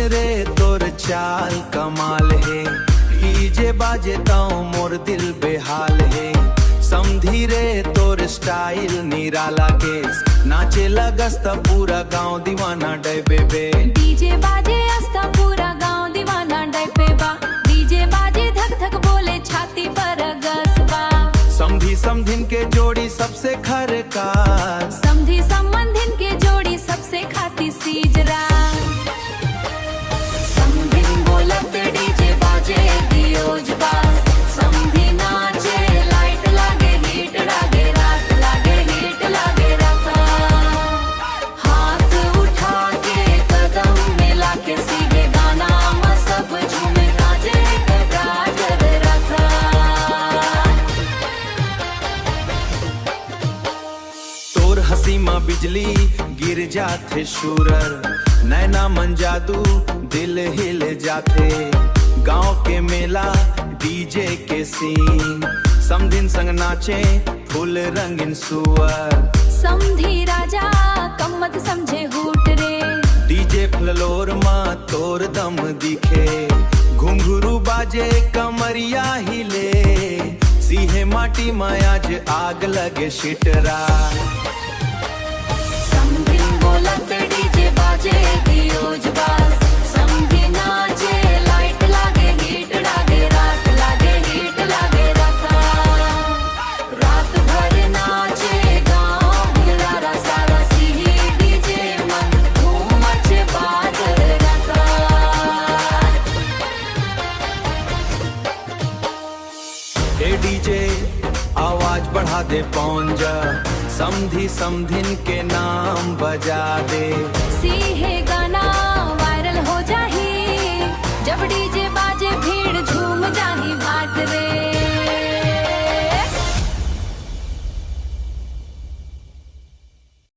रे तोर चाल कमाल है, डीजे बाजे ताऊ मोर दिल बेहाल है। समधी रे तोर स्टाइल निराला के, नाचे लगस्ता पूरा गांव दीवाना डैबे बे। डीजे बाजे अस्ता पूरा गांव दीवाना डैबे बा, डीजे बाजे धक धक बोले छाती पर गसबा। समधी समधिन के जोड़ी सबसे खरकार, समधी संबंधिन के जोड़ी सबसे खाती सीजरा। समधिन बोलत डीजे बाजे दियोज बाज, समधी नाचे लाइट लागे हीट लागे रात लागे हीट लागे रखा। हाथ उठा के कदम मिला के सीधे गाना में सब झूमे नाचे गाजर रखा। तोर हंसी माँ बिजली गिर जाते शूरर, नैना मन जादू दिल हिल जाते। गांव के मेला डीजे के सीन, समधिन संग नाचे फुल रंगीन सुअर। समधी राजा कम्मत समझे हुट रे, डीजे फ्लोर माँ तोर दम दिखे। घुंघरू बाजे कमरिया हिले, सीहे माटी में आज आग लगे शिटरा। समधिन बोलत डीजे बाजे दियोज बाज, समधी नाचे लाइट लागे हीट लागे रात लागे हीट लागे रखा। रात भर नाचे गाँव हिलारा सारा सीही डीजे मन धूम मचे बादल रखा। ए डीजे आवाज बढ़ा दे पौंजा, समधी समधिन के नाम बजा दे। सीहे